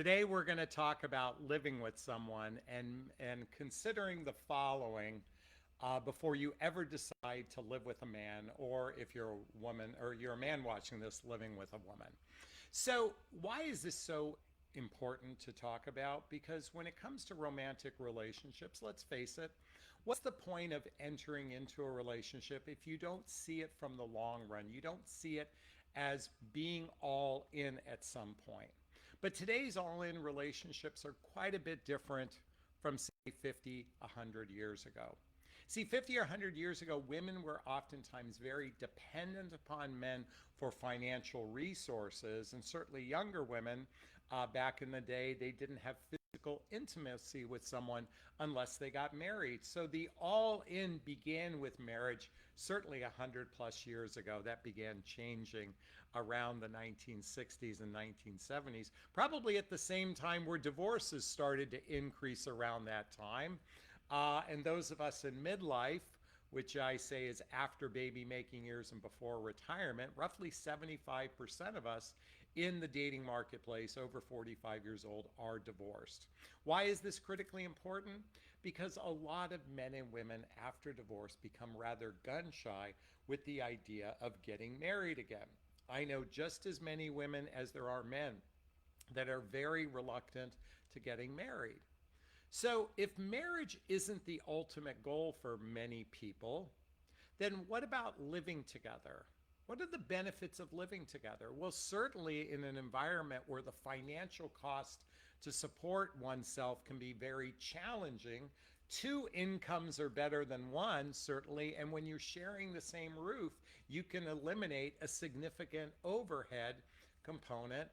Today we're going to talk about living with someone and considering the following before you ever decide to live with a man, or if you're a woman or you're a man watching this, living with a woman. So, why is this so important to talk about? Because when it comes to romantic relationships, let's face it, what's the point of entering into a relationship if you don't see it from the long run? You don't see it as being all in at some point. But today's all in relationships are quite a bit different from, say, 50, 100 years ago. See, 50 or 100 years ago, women were oftentimes very dependent upon men for financial resources, and certainly younger women back in the day, they didn't have physical intimacy with someone unless they got married. So the all in began with marriage, certainly 100 plus years ago. That began changing around the 1960s and 1970s, probably at the same time where divorces started to increase around that time. And those of us in midlife, which I say is after baby making years and before retirement, roughly 75% of us in the dating marketplace over 45 years old are divorced. Why is this critically important? Because a lot of men and women after divorce become rather gun shy with the idea of getting married again. I know just as many women as there are men that are very reluctant to getting married. So, if marriage isn't the ultimate goal for many people, then what about living together? What are the benefits of living together? Well, certainly in an environment where the financial cost to support oneself can be very challenging, two incomes are better than one, certainly. And when you're sharing the same roof, you can eliminate a significant overhead component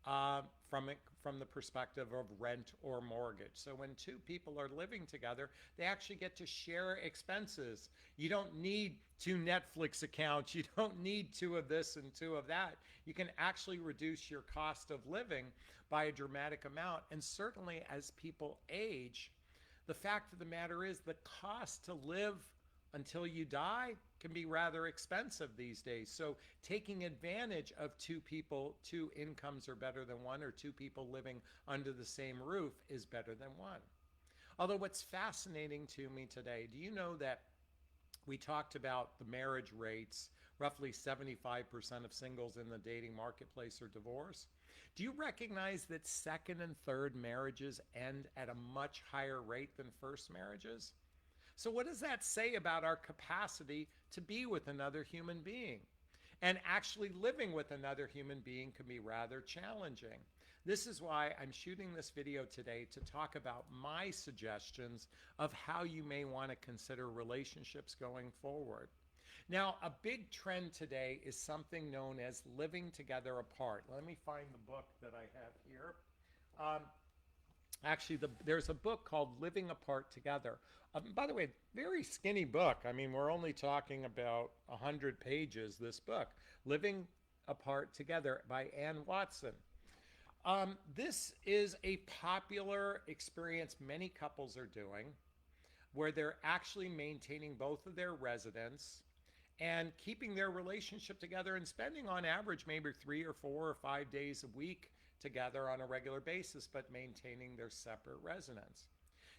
from the perspective of rent or mortgage. So when two people are living together, they actually get to share expenses. You don't need two Netflix accounts. You don't need two of this and two of that. You can actually reduce your cost of living by a dramatic amount. And certainly as people age, the fact of the matter is the cost to live until you die can be rather expensive these days. So taking advantage of two people, two incomes are better than one, or two people living under the same roof is better than one. Although what's fascinating to me today, do you know that we talked about the marriage rates, roughly 75% of singles in the dating marketplace are divorced? Do you recognize that second and third marriages end at a much higher rate than first marriages? So what does that say about our capacity to be with another human being? And actually living with another human being can be rather challenging. This is why I'm shooting this video today to talk about my suggestions of how you may want to consider relationships going forward. Now, a big trend today is something known as living together apart. Let me find the book that I have here. Actually, there's a book called Living Apart Together. By the way, very skinny book. I mean, we're only talking about 100 pages, this book, Living Apart Together by Ann Watson. This is a popular experience many couples are doing where they're actually maintaining both of their residence and keeping their relationship together and spending on average maybe 3 or 4 or 5 days a week together on a regular basis, but maintaining their separate residence.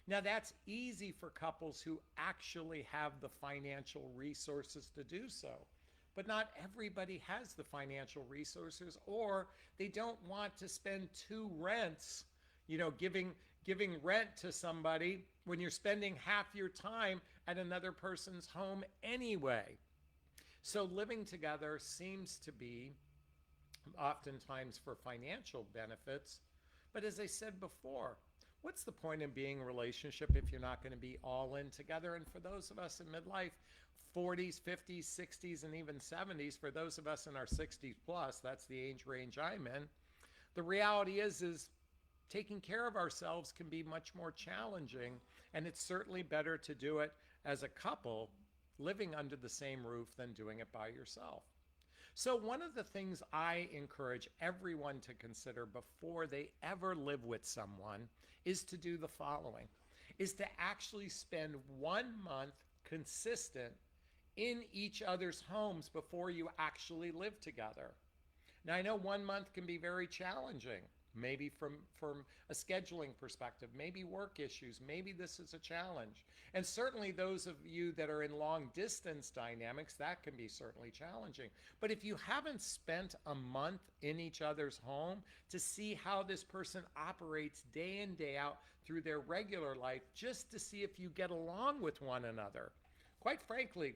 Now, that's easy for couples who actually have the financial resources to do so. But not everybody has the financial resources, or they don't want to spend two rents, giving rent to somebody when you're spending half your time at another person's home anyway. So living together seems to be oftentimes for financial benefits. But as I said before, what's the point in being in a relationship if you're not going to be all in together? And for those of us in midlife, 40s, 50s, 60s, and even 70s, for those of us in our 60s plus, that's the age range I'm in, the reality is taking care of ourselves can be much more challenging, and it's certainly better to do it as a couple living under the same roof than doing it by yourself. So one of the things I encourage everyone to consider before they ever live with someone is to do the following, is to actually spend 1 month consistent in each other's homes before you actually live together. Now, I know 1 month can be very challenging, maybe from a scheduling perspective, maybe work issues, maybe this is a challenge. And certainly those of you that are in long distance dynamics, that can be certainly challenging. But if you haven't spent a month in each other's home to see how this person operates day in, day out through their regular life, just to see if you get along with one another, quite frankly,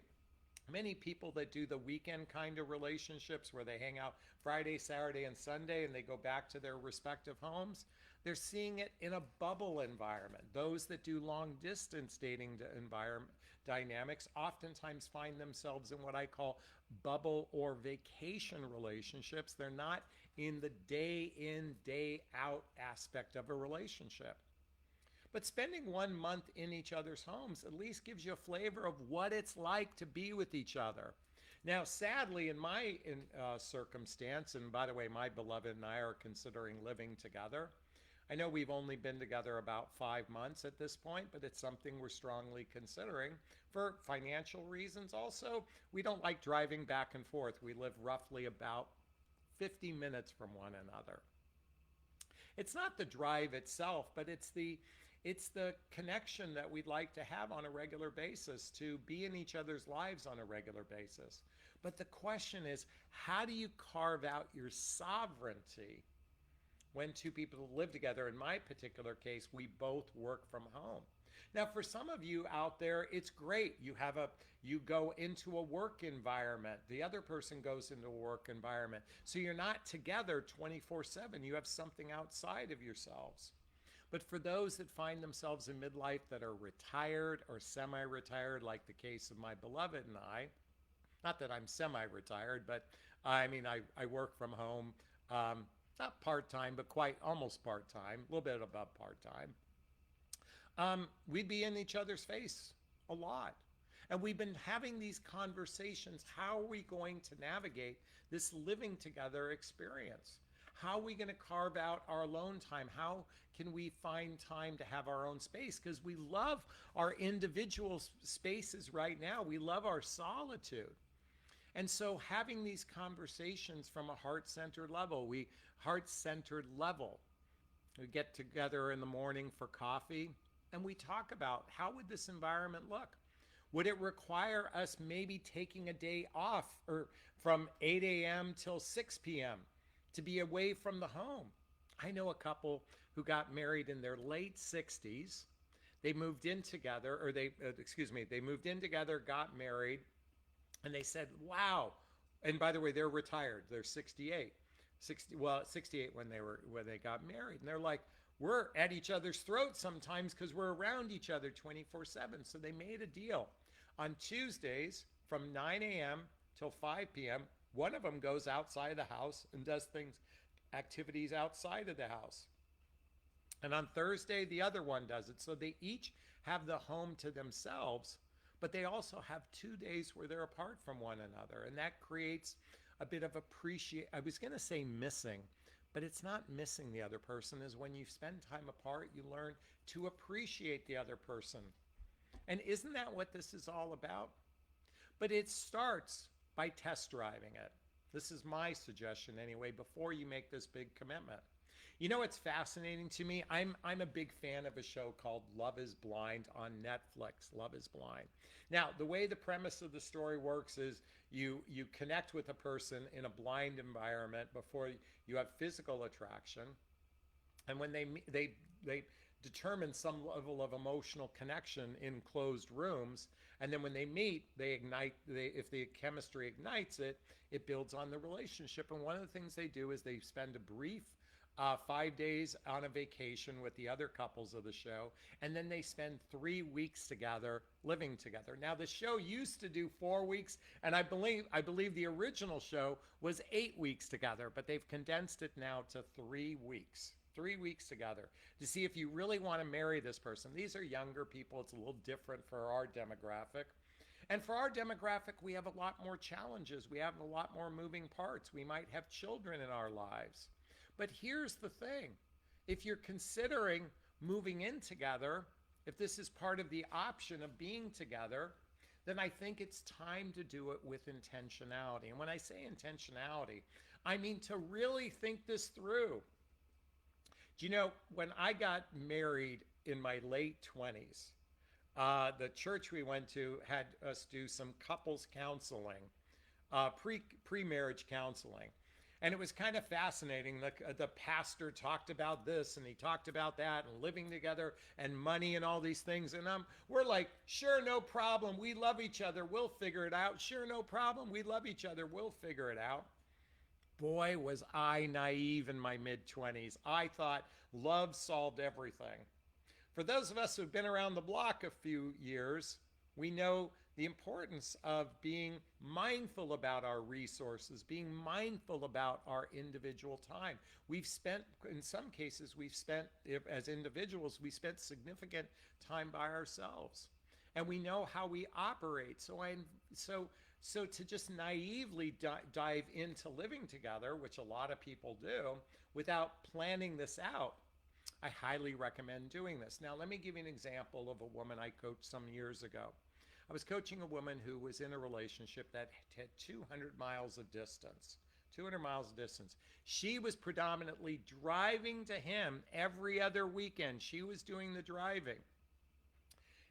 many people that do the weekend kind of relationships where they hang out Friday, Saturday, and Sunday and they go back to their respective homes, they're seeing it in a bubble environment. Those that do long distance dating environment dynamics oftentimes find themselves in what I call bubble or vacation relationships. They're not in the day in, day out aspect of a relationship. But spending 1 month in each other's homes at least gives you a flavor of what it's like to be with each other. Now, sadly, in my circumstance, and by the way, my beloved and I are considering living together. I know we've only been together about 5 months at this point, but it's something we're strongly considering for financial reasons. Also, we don't like driving back and forth. We live roughly about 50 minutes from one another. It's not the drive itself, but it's the connection that we'd like to have on a regular basis, to be in each other's lives on a regular basis. But the question is, how do you carve out your sovereignty when two people live together? In my particular case, we both work from home. Now, for some of you out there, it's great. You go into a work environment. The other person goes into a work environment. So you're not together 24/7. You have something outside of yourselves. But for those that find themselves in midlife that are retired or semi-retired, like the case of my beloved and I, not that I'm semi-retired, but I mean, I work from home, not part-time, but quite almost part-time, a little bit above part-time. We'd be in each other's face a lot. And we've been having these conversations. How are we going to navigate this living together experience? How are we going to carve out our alone time? How can we find time to have our own space? Because we love our individual spaces right now. We love our solitude. And so having these conversations from a heart-centered level, we get together in the morning for coffee and we talk about how would this environment look? Would it require us maybe taking a day off or from 8 a.m. till 6 p.m. to be away from the home? I know a couple who got married in their late 60s. They moved in together, they moved in together, got married, and they said, wow. And by the way, they're retired. They're 68. 68 when they got married. And they're like, we're at each other's throats sometimes because we're around each other 24/7. So they made a deal. On Tuesdays from 9 a.m. till 5 p.m., one of them goes outside the house and does activities outside of the house. And on Thursday, the other one does it. So they each have the home to themselves, but they also have 2 days where they're apart from one another. And that creates a bit of I was going to say missing, but it's not missing the other person. Is when you spend time apart, you learn to appreciate the other person. And isn't that what this is all about? But it starts by test driving it. This is my suggestion anyway, before you make this big commitment. You know what's fascinating to me? I'm a big fan of a show called Love is Blind on Netflix. Love is Blind. Now, the way the premise of the story works is you connect with a person in a blind environment before you have physical attraction. And when they determine some level of emotional connection in closed rooms, and then when they meet, they ignite. If the chemistry ignites it, it builds on the relationship. And one of the things they do is they spend a brief 5 days on a vacation with the other couples of the show, and then they spend 3 weeks together, living together. Now, the show used to do 4 weeks, and I believe the original show was 8 weeks together, but they've condensed it now to 3 weeks. 3 weeks together to see if you really want to marry this person. These are younger people. It's a little different for our demographic. And for our demographic, we have a lot more challenges. We have a lot more moving parts. We might have children in our lives. But here's the thing. If you're considering moving in together, if this is part of the option of being together, then I think it's time to do it with intentionality. And when I say intentionality, I mean to really think this through. Do you know, when I got married in my late 20s, the church we went to had us do some couples counseling, pre marriage counseling. And it was kind of fascinating. The pastor talked about this and he talked about that and living together and money and all these things. And we're like, sure, no problem. We love each other. We'll figure it out. Sure, no problem. We love each other. We'll figure it out. Boy, was I naive in my mid 20s. I thought love solved everything. For those of us who've been around the block a few years, we know the importance of being mindful about our resources, being mindful about our individual time. We've spent, in some cases, as individuals, we spent significant time by ourselves. And we know how we operate. So to just naively dive into living together, which a lot of people do, without planning this out, I highly recommend doing this. Now, let me give you an example of a woman I coached some years ago. I was coaching a woman who was in a relationship that had 200 miles of distance. 200 miles of distance. She was predominantly driving to him every other weekend. She was doing the driving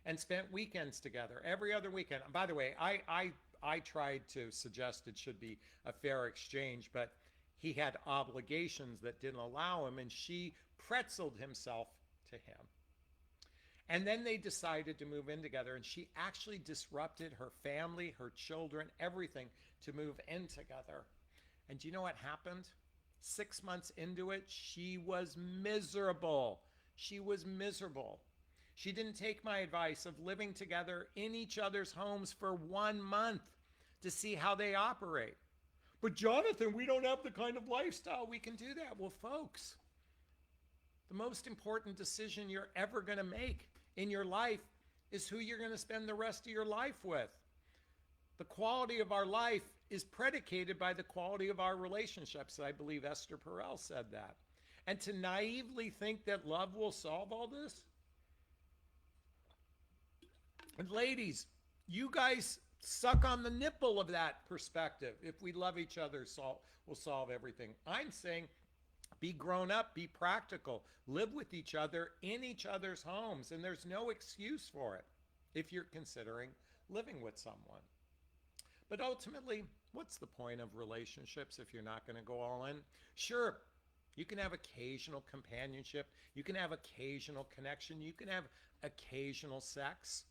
and spent weekends together every other weekend. By the way, I tried to suggest it should be a fair exchange, but he had obligations that didn't allow him, and she pretzeled himself to him. And then they decided to move in together, and she actually disrupted her family, her children, everything to move in together. And do you know what happened? 6 months into it, she was miserable. She was miserable. She didn't take my advice of living together in each other's homes for 1 month to see how they operate. But Jonathan, we don't have the kind of lifestyle we can do that. Well, folks, the most important decision you're ever going to make in your life is who you're going to spend the rest of your life with. The quality of our life is predicated by the quality of our relationships. I believe Esther Perel said that. And to naively think that love will solve all this? And ladies, you guys suck on the nipple of that perspective. If we love each other, we'll solve everything. I'm saying be grown up, be practical, live with each other in each other's homes, and there's no excuse for it if you're considering living with someone. But ultimately, what's the point of relationships if you're not going to go all in? Sure, you can have occasional companionship, you can have occasional connection, you can have occasional sex,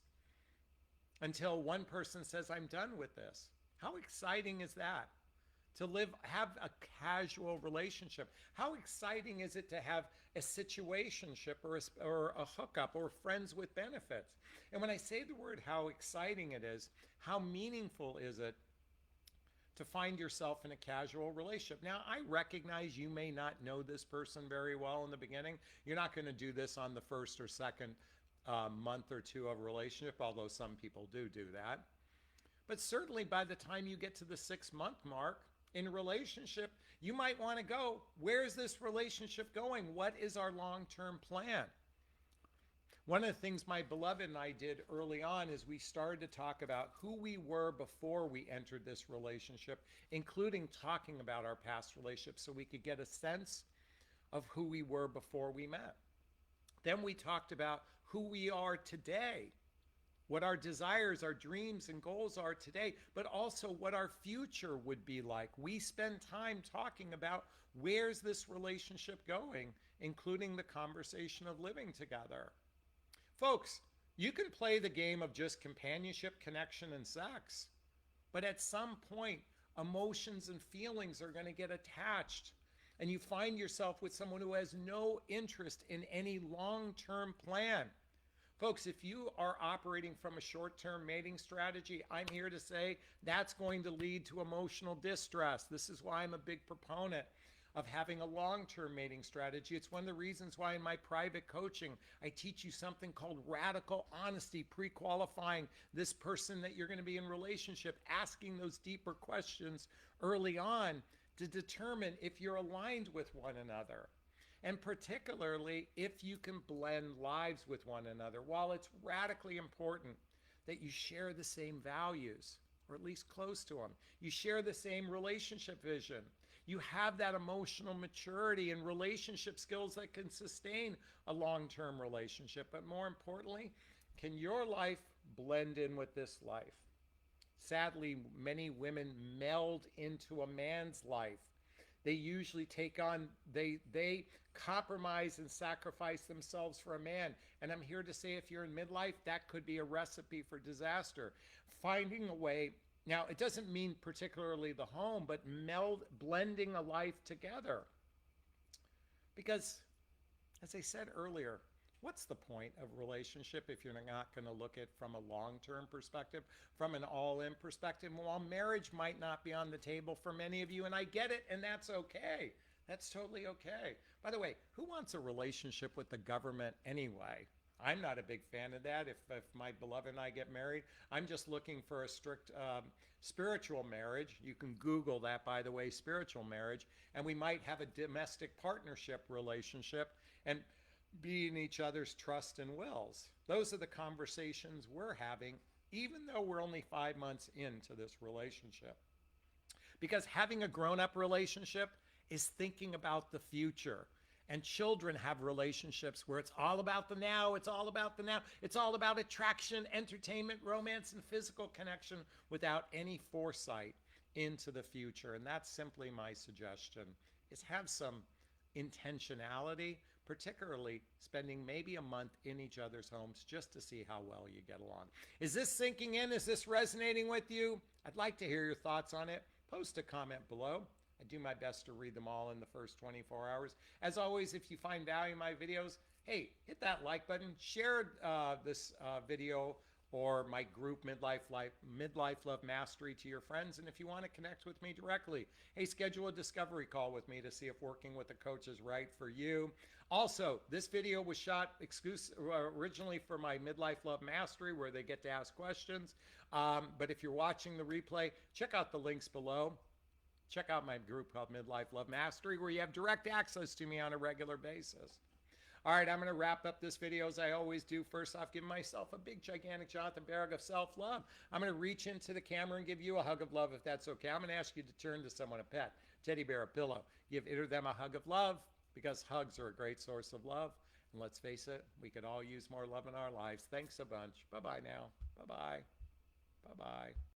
until one person says, I'm done with this. How exciting is that? To have a casual relationship. How exciting is it to have a situationship or a hookup or friends with benefits? And when I say the word how exciting it is, how meaningful is it to find yourself in a casual relationship? Now, I recognize you may not know this person very well in the beginning. You're not going to do this on the first or second month or two of a relationship, although some people do that. But certainly by the time you get to the 6-month mark in a relationship, you might want to go, where's this relationship going? What is our long-term plan? One of the things my beloved and I did early on is we started to talk about who we were before we entered this relationship, including talking about our past relationships so we could get a sense of who we were before we met. Then we talked about who we are today, what our desires, our dreams, and goals are today, but also what our future would be like. We spend time talking about where's this relationship going, including the conversation of living together. Folks, you can play the game of just companionship, connection, and sex, but at some point, emotions and feelings are going to get attached, and you find yourself with someone who has no interest in any long-term plan. Folks, if you are operating from a short-term mating strategy, I'm here to say that's going to lead to emotional distress. This is why I'm a big proponent of having a long-term mating strategy. It's one of the reasons why in my private coaching, I teach you something called radical honesty, pre-qualifying this person that you're going to be in relationship, asking those deeper questions early on to determine if you're aligned with one another. And particularly if you can blend lives with one another. While it's radically important that you share the same values, or at least close to them, you share the same relationship vision, You have that emotional maturity and relationship skills that can sustain a long-term relationship. But more importantly, can your life blend in with this life? Sadly, many women meld into a man's life. They usually take on, they compromise and sacrifice themselves for a man. And I'm here to say, if you're in midlife, that could be a recipe for disaster. Finding a way, now it doesn't mean particularly the home, but blending a life together. Because as I said earlier, what's the point of a relationship if you're not going to look at from a long-term perspective, from an all-in perspective? While marriage might not be on the table for many of you, and I get it, and that's okay. That's totally okay. By the way, who wants a relationship with the government anyway? I'm not a big fan of that. If my beloved and I get married, I'm just looking for a strict spiritual marriage. You can Google that, by the way, spiritual marriage. And we might have a domestic partnership relationship and be in each other's trust and wills. Those are the conversations we're having, even though we're only 5 months into this relationship. Because having a grown-up relationship is thinking about the future. And children have relationships where it's all about the now, it's all about the now, it's all about attraction, entertainment, romance, and physical connection without any foresight into the future. And that's simply my suggestion, is have some intentionality, particularly spending maybe a month in each other's homes just to see how well you get along. Is this sinking in? Is this resonating with you? I'd like to hear your thoughts on it. Post a comment below. I do my best to read them all in the first 24 hours. As always, if you find value in my videos, hey, hit that like button, share this video or my group Midlife Love Mastery to your friends. And if you want to connect with me directly, hey, schedule a discovery call with me to see if working with a coach is right for you. Also, this video was shot originally for my Midlife Love Mastery, where they get to ask questions. But if you're watching the replay, check out the links below. Check out my group called Midlife Love Mastery, where you have direct access to me on a regular basis. All right, I'm going to wrap up this video as I always do. First off, give myself a big, gigantic Jonathon Barrick of self-love. I'm going to reach into the camera and give you a hug of love if that's okay. I'm going to ask you to turn to someone, a pet, teddy bear, a pillow. Give it or them a hug of love, because hugs are a great source of love. And let's face it, we could all use more love in our lives. Thanks a bunch. Bye-bye now. Bye-bye. Bye-bye.